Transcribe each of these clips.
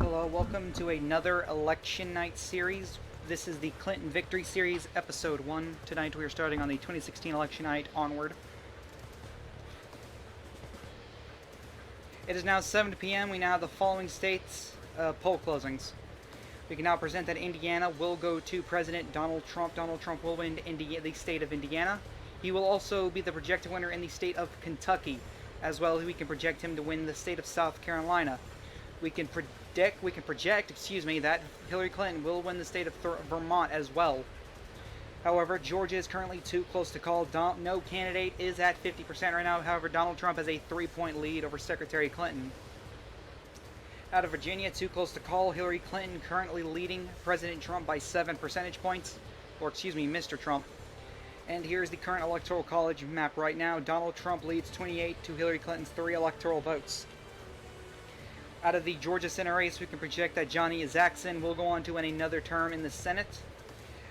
Hello, welcome to another election night series. This is the Clinton Victory Series, Episode 1. Tonight we are starting on the 2016 election night onward. It is now 7 p.m. We now have the following states' poll closings. We can now present that Indiana will go to President Donald Trump. Donald Trump will win the state of Indiana. He will also be the projected winner in the state of Kentucky, as well as we can project him to win the state of South Carolina. We can project that Hillary Clinton will win the state of Vermont as well. However, Georgia is currently too close to call. No candidate is at 50% right now. However, Donald Trump has a 3-point lead over Secretary Clinton. Out of Virginia, too close to call. Hillary Clinton currently leading President Trump by 7 percentage points. Mr. Trump. And here's the current Electoral College map right now. Donald Trump leads 28 to Hillary Clinton's 3 electoral votes. Out of the Georgia Senate race, we can project that Johnny Isakson will go on to win another term in the Senate.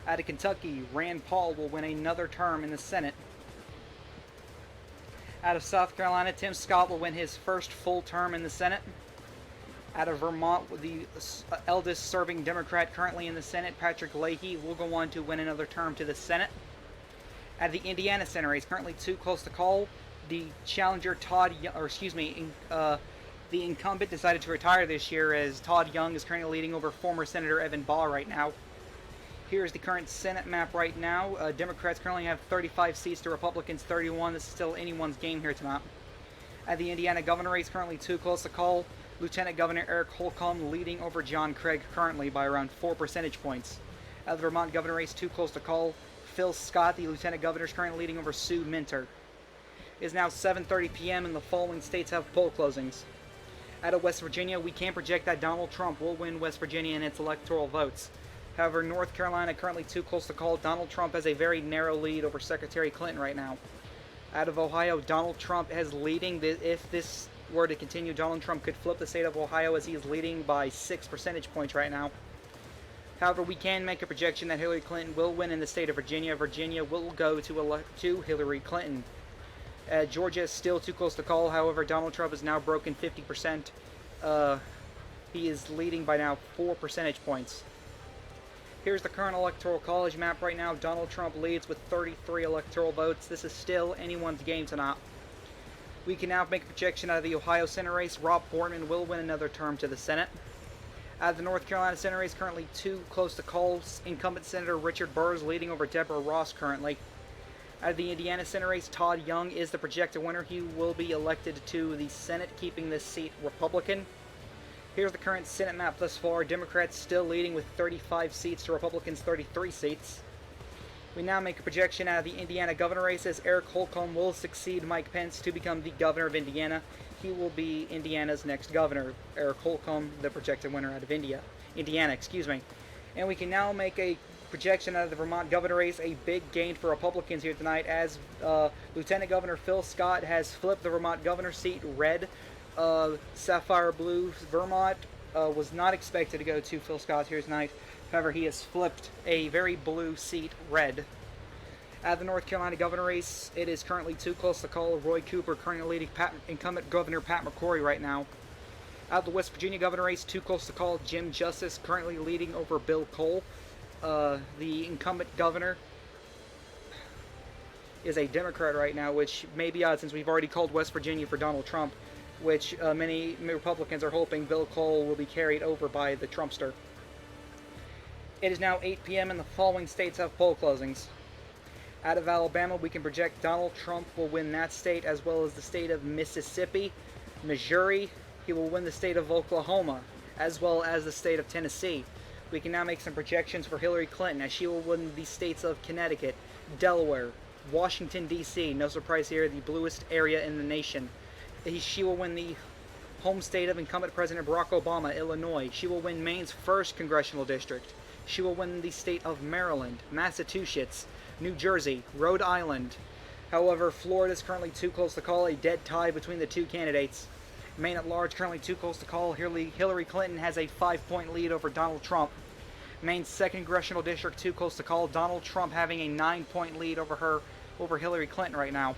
Out of Kentucky, Rand Paul will win another term in the Senate. Out of South Carolina, Tim Scott will win his first full term in the Senate. Out of Vermont, the eldest serving Democrat currently in the Senate, Patrick Leahy, will go on to win another term to the Senate. Out of the Indiana Senate race, currently too close to call, the challenger the incumbent decided to retire this year, as Todd Young is currently leading over former Senator Evan Baugh right now. Here's the current Senate map right now. Democrats currently have 35 seats to Republicans 31. This is still anyone's game here tonight. At the Indiana governor race, currently too close to call. Lieutenant Governor Eric Holcomb leading over John Craig currently by around 4 percentage points. At the Vermont governor race, too close to call. Phil Scott, the lieutenant governor, is currently leading over Sue Minter. It is now 7:30 p.m. and the following states have poll closings. Out of West Virginia, we can project that Donald Trump will win West Virginia in its electoral votes. However, North Carolina currently too close to call. Donald Trump has a very narrow lead over Secretary Clinton right now. Out of Ohio, Donald Trump is leading. If this were to continue, Donald Trump could flip the state of Ohio, as he is leading by 6 percentage points right now. However, we can make a projection that Hillary Clinton will win in the state of Virginia. Virginia will go to Hillary Clinton. Georgia is still too close to call. However, Donald Trump has now broken 50%. He is leading by now 4 percentage points. Here's the current Electoral College map right now. Donald Trump leads with 33 electoral votes. This is still anyone's game tonight. We can now make a projection out of the Ohio Senate race. Rob Portman will win another term to the Senate. Out of the North Carolina Senate race, currently too close to call. Incumbent Senator Richard Burr is leading over Deborah Ross currently. Out of the Indiana Senate race, Todd Young is the projected winner. He will be elected to the Senate, keeping this seat Republican. Here's the current Senate map thus far. Democrats still leading with 35 seats to Republicans 33 seats. We now make a projection out of the Indiana governor race, as Eric Holcomb will succeed Mike Pence to become the governor of Indiana. He will be Indiana's next governor. Eric Holcomb, the projected winner out of Indiana. And we can now make a projection out of the Vermont governor race. A big gain for Republicans here tonight, as Lieutenant Governor Phil Scott has flipped the Vermont governor seat red. Sapphire blue Vermont was not expected to go to Phil Scott here tonight. However, he has flipped a very blue seat red. Out of the North Carolina governor race, it is currently too close to call. Roy Cooper currently leading incumbent Governor Pat McCrory right now. Out of the West Virginia governor race, too close to call. Jim Justice currently leading over Bill Cole. The incumbent governor is a Democrat right now, which may be odd since we've already called West Virginia for Donald Trump, which many Republicans are hoping Bill Cole will be carried over by the Trumpster. It is now 8 p.m. and the following states have poll closings. Out of Alabama, we can project Donald Trump will win that state, as well as the state of Mississippi. Missouri, he will win the state of Oklahoma, as well as the state of Tennessee. We can now make some projections for Hillary Clinton, as she will win the states of Connecticut, Delaware, Washington, D.C., no surprise here, the bluest area in the nation. She will win the home state of incumbent President Barack Obama, Illinois. She will win Maine's 1st congressional district. She will win the state of Maryland, Massachusetts, New Jersey, Rhode Island. However, Florida is currently too close to call. A dead tie between the two candidates. Maine at large currently too close to call. Hillary Clinton has a 5-point lead over Donald Trump. Maine's 2nd congressional district too close to call. Donald Trump having a 9-point lead over Hillary Clinton right now.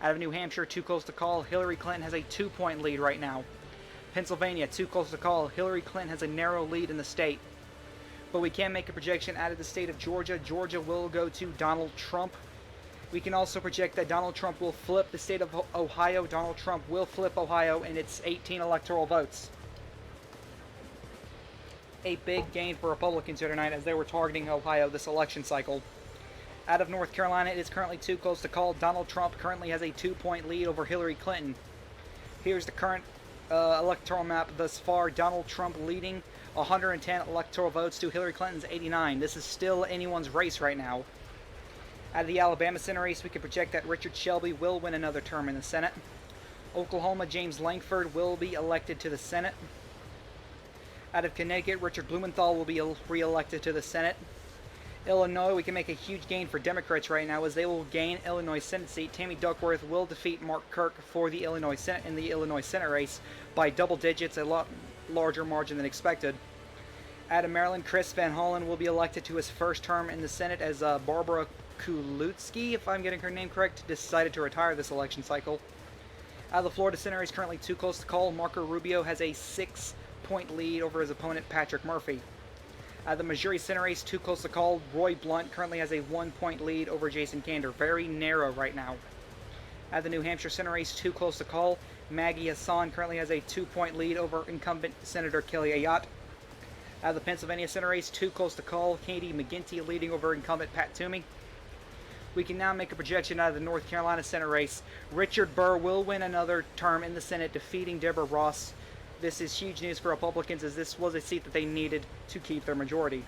Out of New Hampshire, too close to call. Hillary Clinton has a 2-point lead right now. Pennsylvania, too close to call. Hillary Clinton has a narrow lead in the state. But we can make a projection out of the state of Georgia. Georgia will go to Donald Trump. We can also project that Donald Trump will flip the state of Ohio. Donald Trump will flip Ohio in its 18 electoral votes. A big gain for Republicans here tonight as they were targeting Ohio this election cycle. Out of North Carolina, it is currently too close to call. Donald Trump currently has a 2-point lead over Hillary Clinton. Here's the current electoral map thus far. Donald Trump leading 110 electoral votes to Hillary Clinton's 89. This is still anyone's race right now. Out of the Alabama Senate race, we can project that Richard Shelby will win another term in the Senate. Oklahoma, James Lankford will be elected to the Senate. Out of Connecticut, Richard Blumenthal will be re-elected to the Senate. Illinois, we can make a huge gain for Democrats right now as they will gain Illinois Senate seat. Tammy Duckworth will defeat Mark Kirk for the Illinois Senate in the Illinois Senate race by double digits, a lot larger margin than expected. Out of Maryland, Chris Van Hollen will be elected to his first term in the Senate as Barbara Kulutsky, if I'm getting her name correct, decided to retire this election cycle. Out of the Florida Senate race, currently too close to call. Marco Rubio has a 6-point lead over his opponent, Patrick Murphy. Out of the Missouri Senate race, too close to call. Roy Blunt currently has a 1-point lead over Jason Kander. Very narrow right now. Out of the New Hampshire Senate race, too close to call. Maggie Hassan currently has a 2-point lead over incumbent Senator Kelly Ayotte. Out of the Pennsylvania Senate race, too close to call. Katie McGinty leading over incumbent Pat Toomey. We can now make a projection out of the North Carolina Senate race. Richard Burr will win another term in the Senate, defeating Deborah Ross. This is huge news for Republicans as this was a seat that they needed to keep their majority.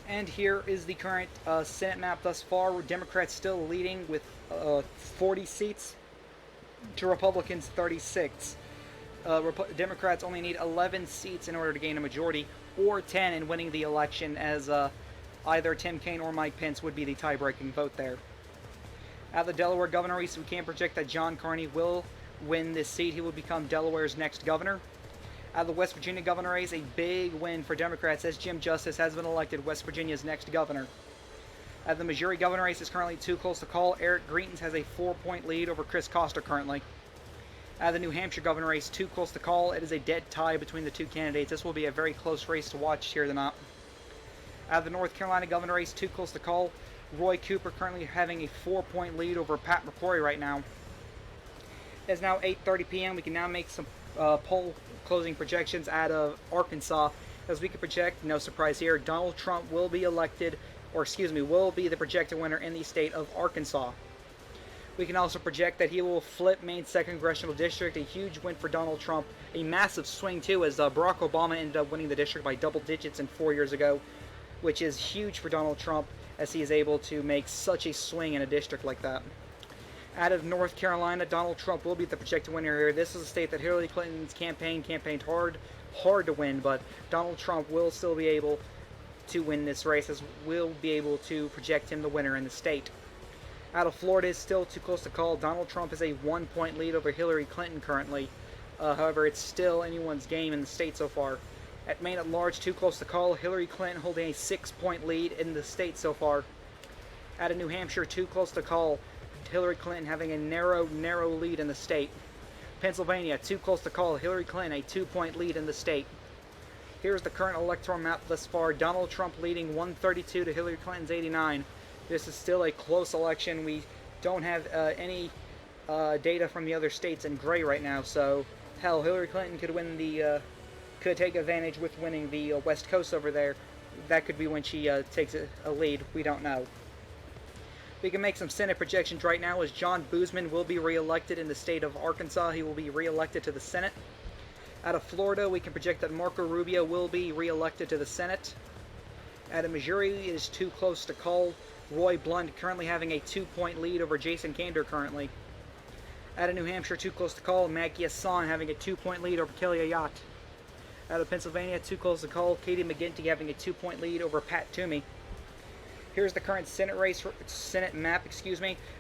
And here is the current Senate map thus far. Democrats still leading with 40 seats to Republicans 36. Democrats only need 11 seats in order to gain a majority, or 10 in winning the election, as either Tim Kaine or Mike Pence would be the tie-breaking vote there. Out of the Delaware governor race, we can project that John Carney will win this seat. He will become Delaware's next governor. Out of the West Virginia governor race, a big win for Democrats as Jim Justice has been elected West Virginia's next governor. Out of the Missouri governor race, is currently too close to call. Eric Greitens has a 4-point lead over Chris Coster currently. Out of the New Hampshire governor race, too close to call. It is a dead tie between the two candidates. This will be a very close race to watch here tonight. Out of the North Carolina governor race, too close to call. Roy Cooper currently having a 4-point lead over Pat McCrory right now. It is now 8:30 p.m. We can now make some poll closing projections out of Arkansas. As we can project, no surprise here, Donald Trump will be elected, will be the projected winner in the state of Arkansas. We can also project that he will flip Maine's 2nd Congressional District, a huge win for Donald Trump. A massive swing, too, as Barack Obama ended up winning the district by double digits 4 years ago, which is huge for Donald Trump as he is able to make such a swing in a district like that. Out of North Carolina, Donald Trump will be the projected winner here. This is a state that Hillary Clinton's campaigned hard to win, but Donald Trump will still be able to win this race, as we'll be able to project him the winner in the state. Out of Florida, is still too close to call. Donald Trump is a 1-point lead over Hillary Clinton currently. However, it's still anyone's game in the state so far. At Maine at large, too close to call. Hillary Clinton holding a 6-point lead in the state so far. Out of New Hampshire, too close to call. Hillary Clinton having a narrow lead in the state. Pennsylvania, too close to call. Hillary Clinton, a 2-point lead in the state. Here's the current electoral map thus far. Donald Trump leading 132 to Hillary Clinton's 89. This is still a close election. We don't have any data from the other states in gray right now, so hell, Hillary Clinton could take advantage with winning the West Coast over there. That could be when she takes a lead. We don't know. We can make some Senate projections right now as John Boozman will be re-elected in the state of Arkansas. He will be re-elected to the Senate. Out of Florida, we can project that Marco Rubio will be re-elected to the Senate. Out of Missouri, it is too close to call. Roy Blunt currently having a 2-point lead over Jason Kander currently. Out of New Hampshire, too close to call. Maggie Hassan having a 2-point lead over Kelly Ayotte. Out of Pennsylvania, too close to call. Katie McGinty having a 2-point lead over Pat Toomey. Here's the current Senate map.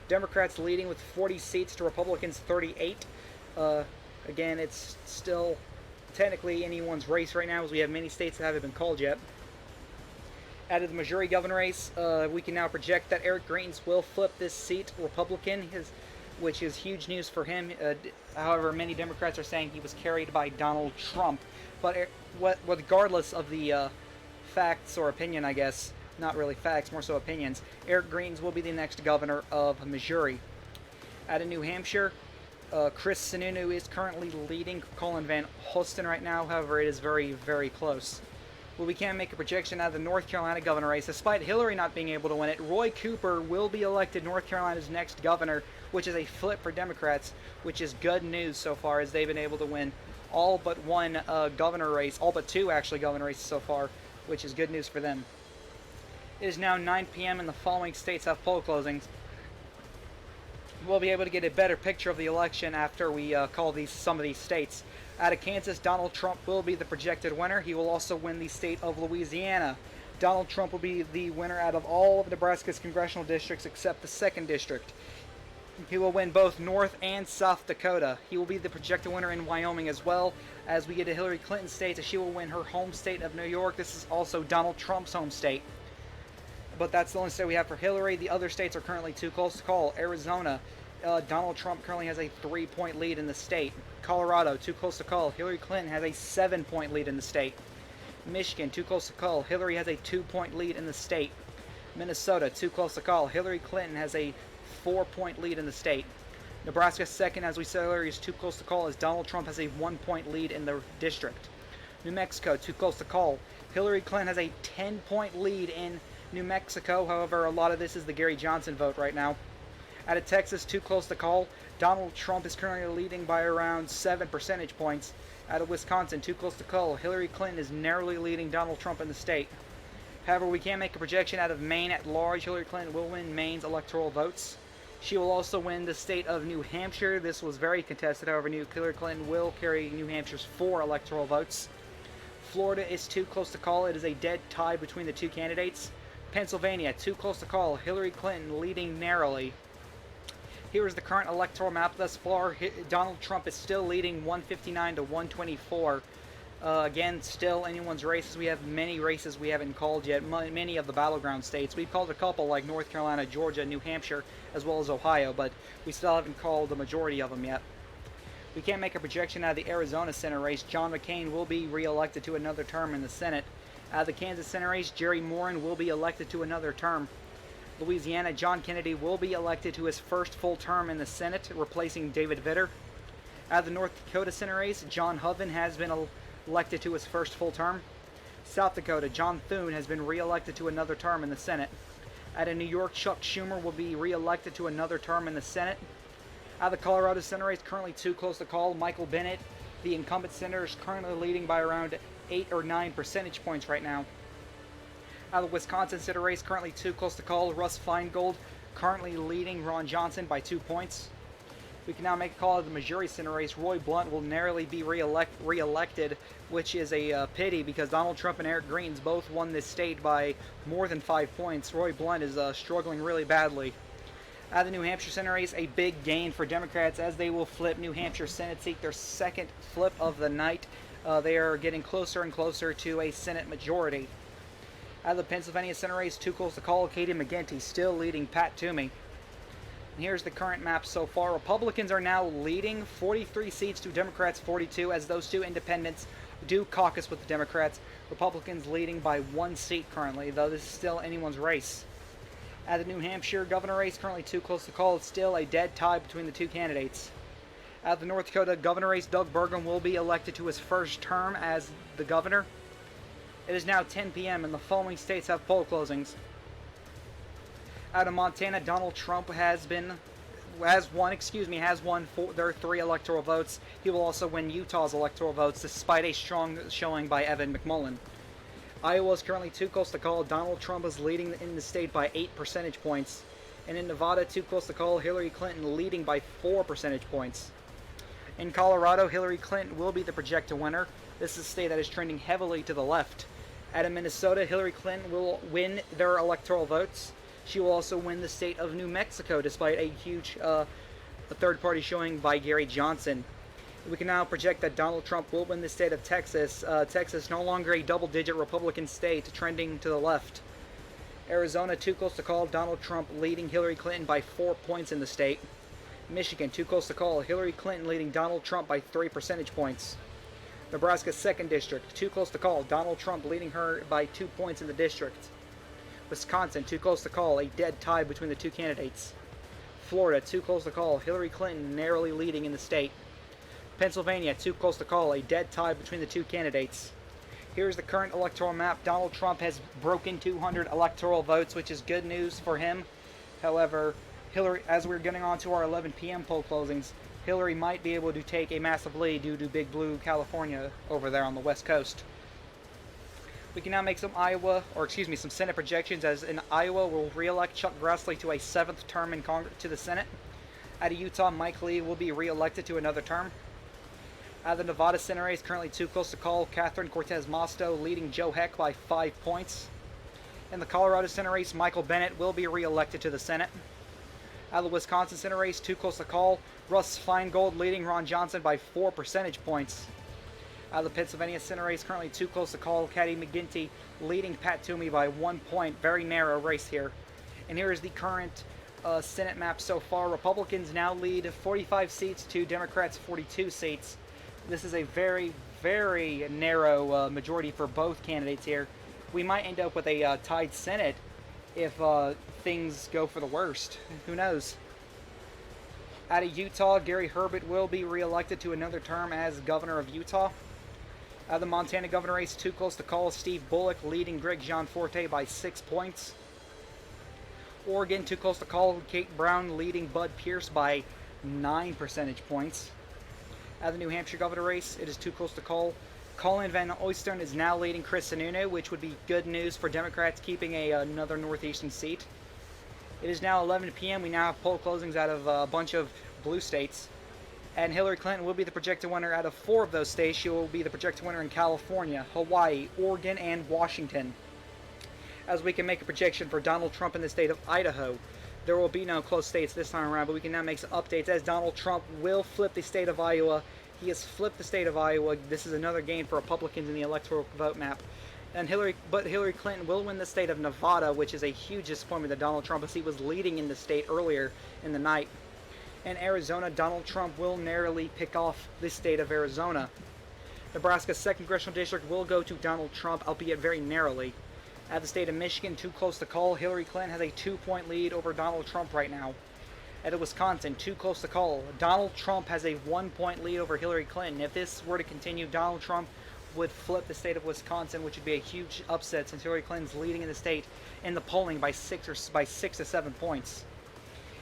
Democrats leading with 40 seats to Republicans 38. Again, it's still technically anyone's race right now, as we have many states that haven't been called yet. Out of the Missouri governor race, we can now project that Eric Greitens will flip this seat Republican. which is huge news for him. However, many Democrats are saying he was carried by Donald Trump. But regardless of the facts or opinion, I guess, not really facts, more so opinions, Eric Greens will be the next governor of Missouri. Out of New Hampshire, Chris Sununu is currently leading Colin Van Holsten right now. However, it is very, very close. Well, we can make a projection out of the North Carolina governor race. Despite Hillary not being able to win it, Roy Cooper will be elected North Carolina's next governor, which is a flip for Democrats, which is good news so far, as they've been able to win all but one governor race, all but two actually governor races so far, which is good news for them. It is now 9 p.m. and the following states have poll closings. We'll be able to get a better picture of the election after we call some of these states. Out of Kansas, Donald Trump will be the projected winner. He will also win the state of Louisiana. Donald Trump will be the winner out of all of Nebraska's congressional districts except the 2nd district. He will win both North and South Dakota. He will be the projected winner in Wyoming as well. As we get to Hillary Clinton's state, she will win her home state of New York. This is also Donald Trump's home state. But that's the only state we have for Hillary. The other states are currently too close to call. Arizona, Donald Trump currently has a 3-point lead in the state. Colorado, too close to call. Hillary Clinton has a 7-point lead in the state. Michigan, too close to call. Hillary has a 2-point lead in the state. Minnesota, too close to call. Hillary Clinton has a 4-point lead in the state. Nebraska, 2nd, as we said earlier, is too close to call, as Donald Trump has a 1-point lead in the district. New Mexico, too close to call. Hillary Clinton has a 10-point lead in New Mexico. However, a lot of this is the Gary Johnson vote right now. Out of Texas, too close to call. Donald Trump is currently leading by around 7 percentage points. Out of Wisconsin, too close to call. Hillary Clinton is narrowly leading Donald Trump in the state. However, we can make a projection out of Maine at large. Hillary Clinton will win Maine's electoral votes. She will also win the state of New Hampshire. This was very contested. However, Hillary Clinton will carry New Hampshire's 4 electoral votes. Florida is too close to call. It is a dead tie between the two candidates. Pennsylvania, too close to call. Hillary Clinton leading narrowly. Here is the current electoral map thus far. Donald Trump is still leading 159 to 124. Again, still anyone's races. We have many races we haven't called yet, many of the battleground states. We've called a couple like North Carolina, Georgia, New Hampshire, as well as Ohio, but we still haven't called the majority of them yet. We can't make a projection out of the Arizona Senate race. John McCain will be re-elected to another term in the Senate. Out of the Kansas Senate race, Jerry Moran will be elected to another term. Louisiana, John Kennedy will be elected to his first full term in the Senate, replacing David Vitter. Out of the North Dakota Senate race, John Hoven has been elected to his first full term. South Dakota, John Thune has been re-elected to another term in the Senate. Out of New York, Chuck Schumer will be re-elected to another term in the Senate. Out of the Colorado Senate race, currently too close to call, Michael Bennet, the incumbent senator, is currently leading by around 8 or 9 percentage points right now. Out of the Wisconsin Senate race, currently too close to call, Russ Feingold currently leading Ron Johnson by 2 points. We can now make a call of the Missouri Senate race. Roy Blunt will narrowly be re-elected, which is a pity because Donald Trump and Eric Greens both won this state by more than 5 points. Roy Blunt is struggling really badly. Out of the New Hampshire Senate race, a big gain for Democrats as they will flip New Hampshire Senate seat, their 2nd flip of the night. They are getting closer and closer to a Senate majority. Out of the Pennsylvania Senate race, too close to call, Katie McGinty still leading Pat Toomey. And here's the current map so far. Republicans are now leading 43 seats to Democrats 42, as those two independents do caucus with the Democrats. Republicans leading by 1 seat currently, though this is still anyone's race. Out of the New Hampshire governor race, currently too close to call, it's still a dead tie between the two candidates. Out of the North Dakota governor race, Doug Burgum will be elected to his first term as the governor. It is now 10 p.m. and the following states have poll closings. Out of Montana, Donald Trump has won their 3 electoral votes. He will also win Utah's electoral votes despite a strong showing by Evan McMullin. Iowa is currently too close to call. Donald Trump is leading in the state by 8 percentage points. And in Nevada, too close to call, Hillary Clinton leading by 4 percentage points. In Colorado, Hillary Clinton will be the projected winner. This is a state that is trending heavily to the left. Out of Minnesota, Hillary Clinton will win their electoral votes. She will also win the state of New Mexico, despite a huge third-party showing by Gary Johnson. We can now project that Donald Trump will win the state of Texas. Texas no longer a double-digit Republican state, trending to the left. Arizona, too close to call, Donald Trump leading Hillary Clinton by 4 points in the state. Michigan, too close to call. Hillary Clinton leading Donald Trump by 3 percentage points. Nebraska 2nd District, too close to call. Donald Trump leading her by 2 points in the district. Wisconsin, too close to call. A dead tie between the two candidates. Florida, too close to call. Hillary Clinton narrowly leading in the state. Pennsylvania, too close to call. A dead tie between the two candidates. Here's the current electoral map. Donald Trump has broken 200 electoral votes, which is good news for him. However, Hillary, as we're getting on to our 11 p.m. poll closings, Hillary might be able to take a massive lead due to Big Blue California over there on the West Coast. We can now make some some Senate projections, as in Iowa will re-elect Chuck Grassley to a 7th term in Congress to the Senate. Out of Utah, Mike Lee will be re-elected to another term. Out of the Nevada Senate race, currently too close to call. Catherine Cortez Masto leading Joe Heck by 5 points. In the Colorado Senate race, Michael Bennet will be re-elected to the Senate. Out of the Wisconsin Senate race, too close to call. Russ Feingold leading Ron Johnson by 4 percentage points. Out of the Pennsylvania Senate race, currently too close to call. Caddy McGinty leading Pat Toomey by 1 point. Very narrow race here. And here is the current Senate map so far. Republicans now lead 45 seats to Democrats 42 seats. This is a very, very narrow majority for both candidates here. We might end up with a tied Senate if things go for the worst. Who knows? Out of Utah, Gary Herbert will be re-elected to another term as governor of Utah. Out of the Montana governor race, too close to call. Steve Bullock leading Greg Gianforte by 6 points. Oregon, too close to call. Kate Brown leading Bud Pierce by 9 percentage points. Out of the New Hampshire governor race, it is too close to call. Colin Van Oystern is now leading Chris Sununu, which would be good news for Democrats keeping another northeastern seat. It is now 11 p.m. We now have poll closings out of a bunch of blue states. And Hillary Clinton will be the projected winner out of 4 of those states. She will be the projected winner in California, Hawaii, Oregon, and Washington. As we can make a projection for Donald Trump in the state of Idaho. There will be no close states this time around, but we can now make some updates as Donald Trump will flip the state of Iowa. He has flipped the state of Iowa. This is another gain for Republicans in the electoral vote map. And Hillary Clinton will win the state of Nevada, which is a huge disappointment to Donald Trump, as he was leading in the state earlier in the night. In Arizona, Donald Trump will narrowly pick off the state of Arizona. Nebraska's 2nd Congressional District will go to Donald Trump, albeit very narrowly. At the state of Michigan, too close to call. Hillary Clinton has a 2-point lead over Donald Trump right now. At Wisconsin, too close to call. Donald Trump has a 1-point lead over Hillary Clinton. If this were to continue, Donald Trump would flip the state of Wisconsin, which would be a huge upset since Hillary Clinton's leading in the state in the polling by 6 to 7 points.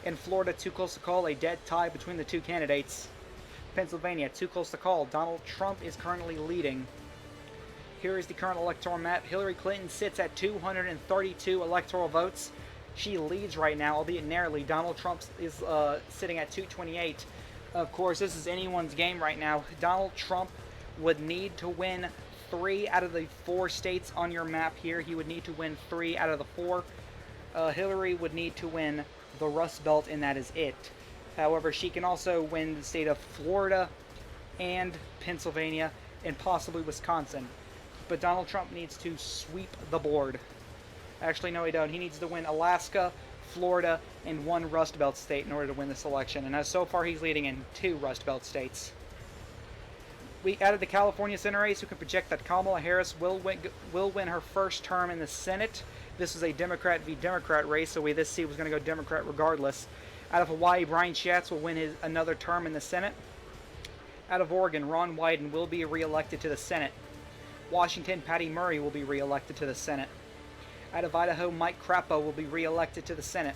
In Florida, too close to call. A dead tie between the two candidates. Pennsylvania, too close to call. Donald Trump is currently leading. Here is the current electoral map. Hillary Clinton sits at 232 electoral votes. She leads right now, albeit narrowly. Donald Trump is sitting at 228. Of course, this is anyone's game right now. Donald Trump would need to win 3 out of the 4 states on your map here. He would need to win 3 out of the 4. Hillary would need to win the Rust Belt, and that is it. However, she can also win the state of Florida and Pennsylvania and possibly Wisconsin. But Donald Trump needs to sweep the board. Actually, no, he don't. He needs to win Alaska, Florida, and 1 Rust Belt state in order to win this election. And as so far, he's leading in 2 Rust Belt states. We added the California Senate race, who can project that Kamala Harris will win her first term in the Senate. This is a Democrat v. Democrat race, so this seat was going to go Democrat regardless. Out of Hawaii, Brian Schatz will win another term in the Senate. Out of Oregon, Ron Wyden will be re-elected to the Senate. Washington, Patty Murray will be re-elected to the Senate. Out of Idaho, Mike Crapo will be re-elected to the Senate.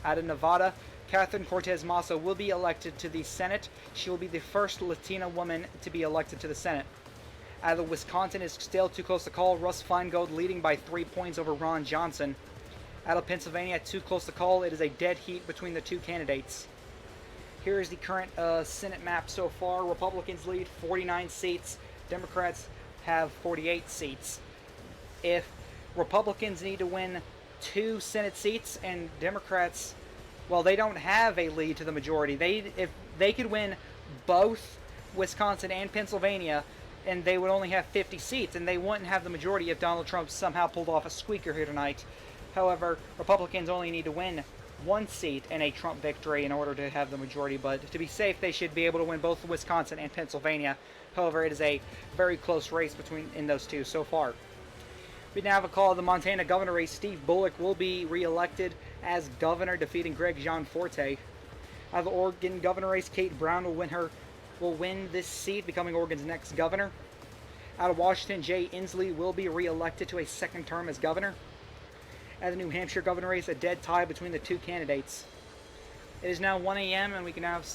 Out of Nevada, Catherine Cortez Masto will be elected to the Senate. She will be the first Latina woman to be elected to the Senate. Out of Wisconsin is still too close to call. Russ Feingold leading by 3 points over Ron Johnson. Out of Pennsylvania, too close to call. It is a dead heat between the two candidates. Here is the current Senate map so far. Republicans lead 49 seats. Democrats have 48 seats. If Republicans need to win 2 Senate seats and Democrats, well, they don't have a lead to the majority. If they could win both Wisconsin and Pennsylvania, and they would only have 50 seats, and they wouldn't have the majority if Donald Trump somehow pulled off a squeaker here tonight. However, Republicans only need to win one seat in a Trump victory in order to have the majority, but to be safe, they should be able to win both Wisconsin and Pennsylvania. However, it is a very close race in those two so far. We now have a call of the Montana governor race. Steve Bullock will be re-elected as governor, defeating Greg Gianforte. Out of the Oregon governor race, Kate Brown will win this seat, becoming Oregon's next governor. Out of Washington, Jay Inslee will be re-elected to a second term as governor. At the New Hampshire governor race, a dead tie between the two candidates. It is now 1 a.m. and we can have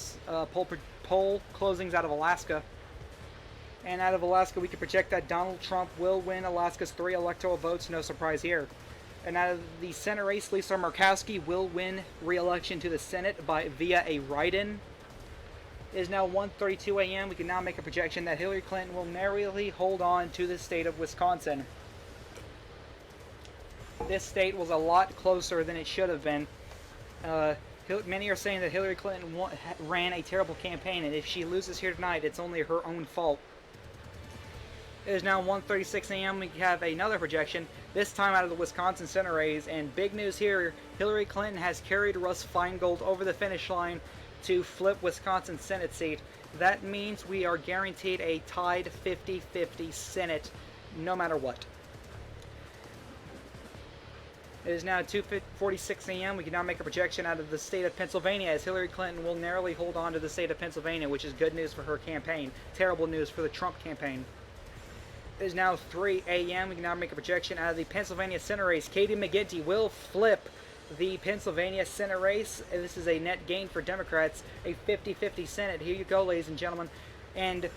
poll closings out of Alaska. And out of Alaska, we can project that Donald Trump will win Alaska's 3 electoral votes. No surprise here. And out of the Senate race, Lisa Murkowski will win re-election to the Senate via a write-in. It is now 1:32 a.m. We can now make a projection that Hillary Clinton will narrowly hold on to the state of Wisconsin. This state was a lot closer than it should have been. Many are saying that Hillary Clinton ran a terrible campaign, and if she loses here tonight, it's only her own fault. It is now 1:36 a.m. We have another projection, this time out of the Wisconsin Senate race, and big news here, Hillary Clinton has carried Russ Feingold over the finish line to flip Wisconsin's Senate seat. That means we are guaranteed a tied 50-50 Senate, no matter what. It is now 2:46 a.m. We can now make a projection out of the state of Pennsylvania, as Hillary Clinton will narrowly hold on to the state of Pennsylvania, which is good news for her campaign. Terrible news for the Trump campaign. It is now 3 a.m. We can now make a projection out of the Pennsylvania Senate race. Katie McGinty will flip the Pennsylvania Senate race. This is a net gain for Democrats, a 50-50 Senate. Here you go, ladies and gentlemen. And,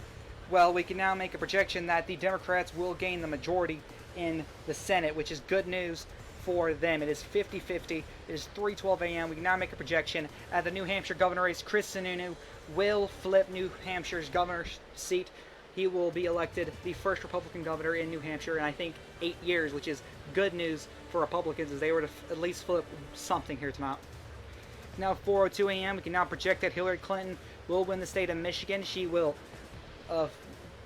well, we can now make a projection that the Democrats will gain the majority in the Senate, which is good news for them. It is 50-50. It is 3:12 a.m. We can now make a projection at the New Hampshire governor race. Chris Sununu will flip New Hampshire's governor's seat. He will be elected the first Republican governor in New Hampshire in, I think, 8 years, which is good news for Republicans as they were to at least flip something here tonight. Now 4:02 a.m. We can now project that Hillary Clinton will win the state of Michigan. She will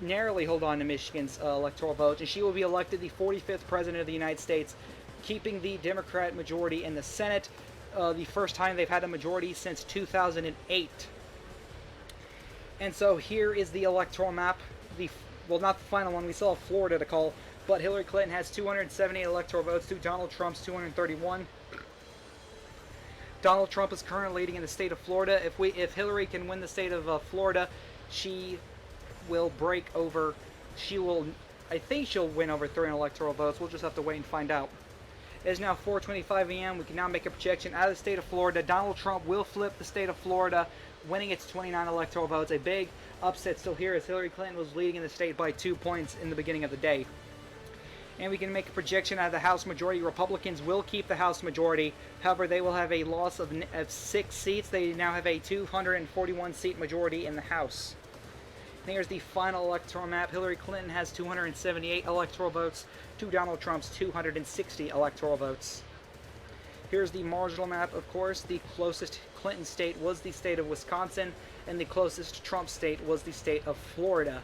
narrowly hold on to Michigan's electoral votes, and she will be elected the 45th president of the United States, keeping the Democrat majority in the Senate, the first time they've had a majority since 2008. And so here is the electoral map. Well, not the final one. We still have Florida to call, but Hillary Clinton has 278 electoral votes to Donald Trump's 231. Donald Trump is currently leading in the state of Florida. If Hillary can win the state of Florida, she will break over. I think she'll win over 3 electoral votes. We'll just have to wait and find out. It is now 4:25 a.m. We can now make a projection out of the state of Florida. Donald Trump will flip the state of Florida, winning its 29 electoral votes. A big upset still here, as Hillary Clinton was leading in the state by 2 points in the beginning of the day. And we can make a projection out of the House majority. Republicans will keep the House majority. However, they will have a loss of 6 seats. They now have a 241 seat majority in the House. And here's the final electoral map. Hillary Clinton has 278 electoral votes to Donald Trump's 260 electoral votes. Here's the marginal map, of course. The closest Clinton state was the state of Wisconsin, and the closest Trump state was the state of Florida.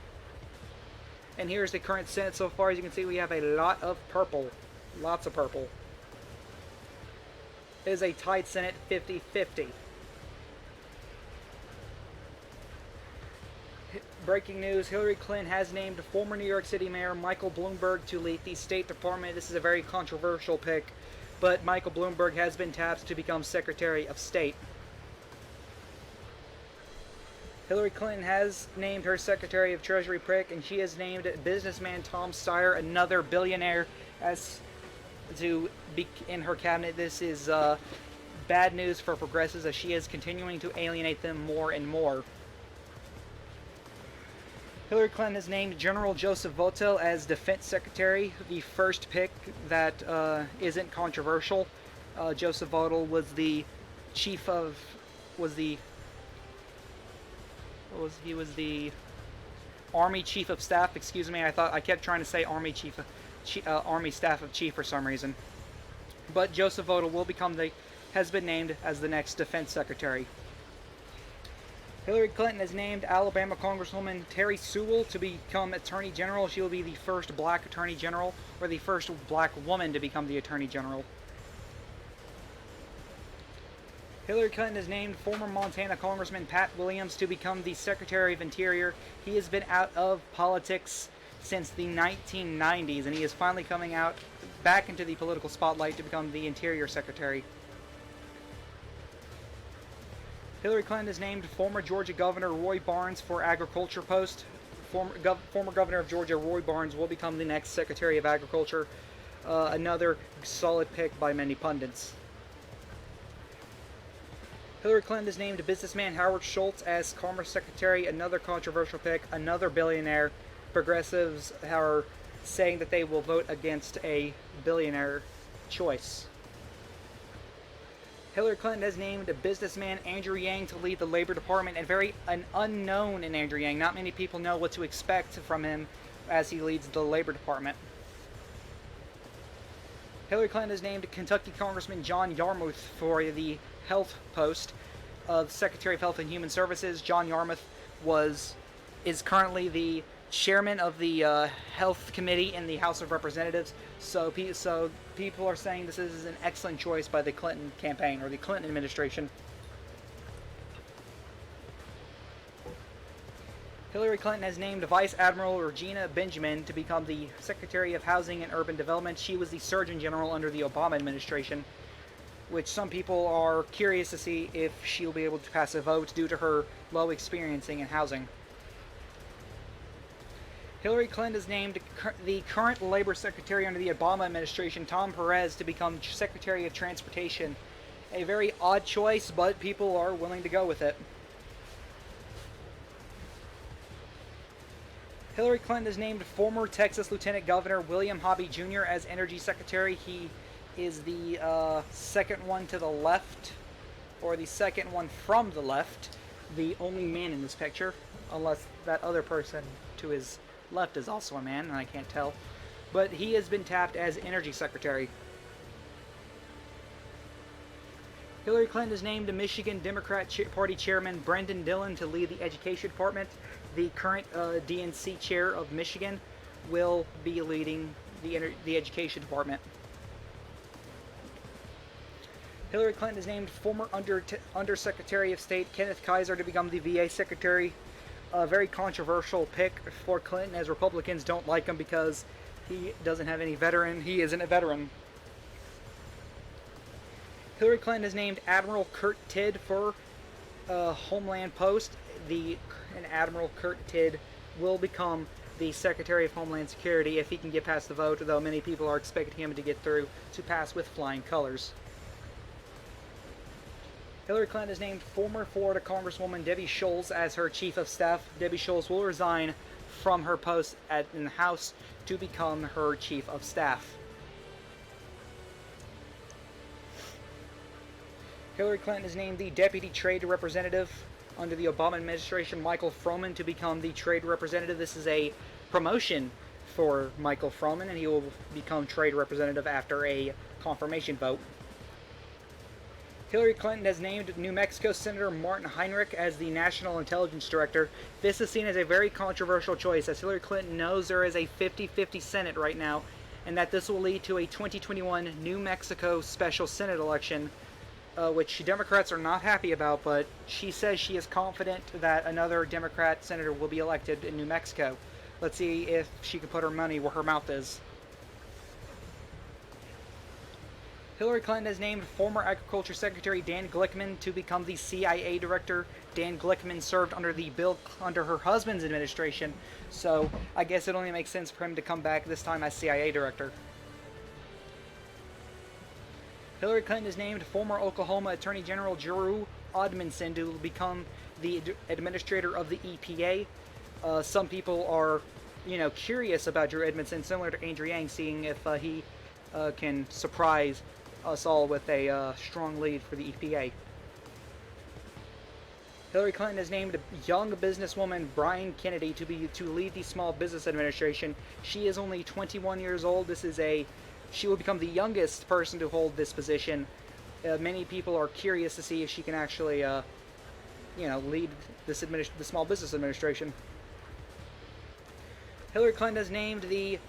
And here's the current Senate so far. As you can see, we have a lot of purple. Lots of purple. It is a tied Senate, 50-50. Breaking news, Hillary Clinton has named former New York City Mayor Michael Bloomberg to lead the State Department. This is a very controversial pick, but Michael Bloomberg has been tapped to become Secretary of State. Hillary Clinton has named her Secretary of Treasury pick, and she has named businessman Tom Steyer, another billionaire, as to be in her cabinet. This is bad news for progressives, as she is continuing to alienate them more and more. Hillary Clinton has named General Joseph Votel as Defense Secretary, the first pick that isn't controversial. Joseph Votel was the Army Chief of Staff. Excuse me, I kept trying to say Army Staff of Chief for some reason. But Joseph Votel has been named as the next Defense Secretary. Hillary Clinton has named Alabama Congresswoman Terry Sewell to become Attorney General. She will be the first black Attorney General, or the first black woman to become the Attorney General. Hillary Clinton has named former Montana Congressman Pat Williams to become the Secretary of Interior. He has been out of politics since the 1990s, and he is finally coming out back into the political spotlight to become the Interior Secretary. Hillary Clinton has named former Georgia Governor Roy Barnes for Agriculture post. Former Governor of Georgia Roy Barnes will become the next Secretary of Agriculture. Another solid pick by many pundits. Hillary Clinton has named businessman Howard Schultz as Commerce Secretary, another controversial pick, another billionaire. Progressives are saying that they will vote against a billionaire choice. Hillary Clinton has named businessman Andrew Yang to lead the Labor Department, and an unknown in Andrew Yang. Not many people know what to expect from him as he leads the Labor Department. Hillary Clinton has named Kentucky Congressman John Yarmouth for the health post of Secretary of Health and Human Services. John Yarmouth is currently the chairman of the Health Committee in the House of Representatives. So people are saying this is an excellent choice by the Clinton campaign or the Clinton administration. Hillary Clinton has named Vice Admiral Regina Benjamin to become the Secretary of Housing and Urban Development. She was the Surgeon General under the Obama administration, which some people are curious to see if she'll be able to pass a vote due to her low experience in housing. Hillary Clinton has named the current Labor Secretary under the Obama administration, Tom Perez, to become Secretary of Transportation. A very odd choice, but people are willing to go with it. Hillary Clinton has named former Texas Lieutenant Governor William Hobby Jr. as Energy Secretary. He is the second one to the left, or the second one from the left, the only man in this picture, unless that other person to his left is also a man, and I can't tell. But he has been tapped as Energy Secretary. Hillary Clinton has named Michigan Democrat Party Chairman Brendan Dillon to lead the Education Department. The current DNC chair of Michigan will be leading the Education Department. Hillary Clinton has named former Undersecretary of State Kenneth Kaiser to become the VA Secretary. A very controversial pick for Clinton, as Republicans don't like him because he doesn't have any veteran. He isn't a veteran. Hillary Clinton has named Admiral Kurt Tidd for Homeland Post. And Admiral Kurt Tidd will become the Secretary of Homeland Security if he can get past the vote, though many people are expecting him to get through to pass with flying colors. Hillary Clinton has named former Florida Congresswoman Debbie Schultz as her Chief of Staff. Debbie Schultz will resign from her post in the House to become her Chief of Staff. Hillary Clinton has named the Deputy Trade Representative under the Obama administration, Michael Froman, to become the Trade Representative. This is a promotion for Michael Froman, and he will become Trade Representative after a confirmation vote. Hillary Clinton has named New Mexico Senator Martin Heinrich as the National Intelligence Director. This is seen as a very controversial choice, as Hillary Clinton knows there is a 50-50 Senate right now, and that this will lead to a 2021 New Mexico special Senate election, which Democrats are not happy about, but she says she is confident that another Democrat senator will be elected in New Mexico. Let's see if she can put her money where her mouth is. Hillary Clinton has named former Agriculture Secretary Dan Glickman to become the CIA Director. Dan Glickman served under her husband's administration, so I guess it only makes sense for him to come back this time as CIA Director. Hillary Clinton has named former Oklahoma Attorney General Drew Odmondson to become the administrator of the EPA. Some people are, curious about Drew Edmondson, similar to Andrew Yang, seeing if he can surprise us all with a strong lead for the EPA. Hillary Clinton has named young businesswoman Brian Kennedy to lead the Small Business Administration. She is only 21 years old. She will become the youngest person to hold this position. Many people are curious to see if she can actually, lead the Small Business Administration. Hillary Clinton has named the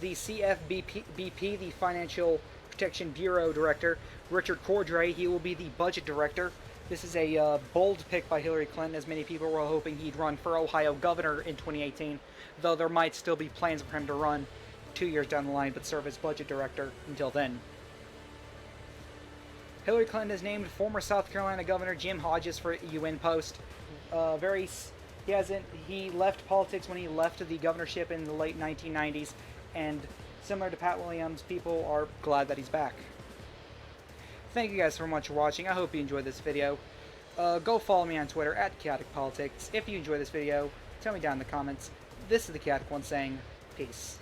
CFBP, the Financial Protection Bureau Director. Richard Cordray, he will be the Budget Director. This is a bold pick by Hillary Clinton, as many people were hoping he'd run for Ohio governor in 2018, though there might still be plans for him to run 2 years down the line, but serve as Budget Director until then. Hillary Clinton has named former South Carolina Governor Jim Hodges for a UN post. He left politics when he left the governorship in the late 1990s, and similar to Pat Williams, people are glad that he's back. Thank you guys so much for watching. I hope you enjoyed this video. Go follow me on Twitter at Chaotic Politics. If you enjoyed this video, tell me down in the comments. This is the Chaotic One saying, peace.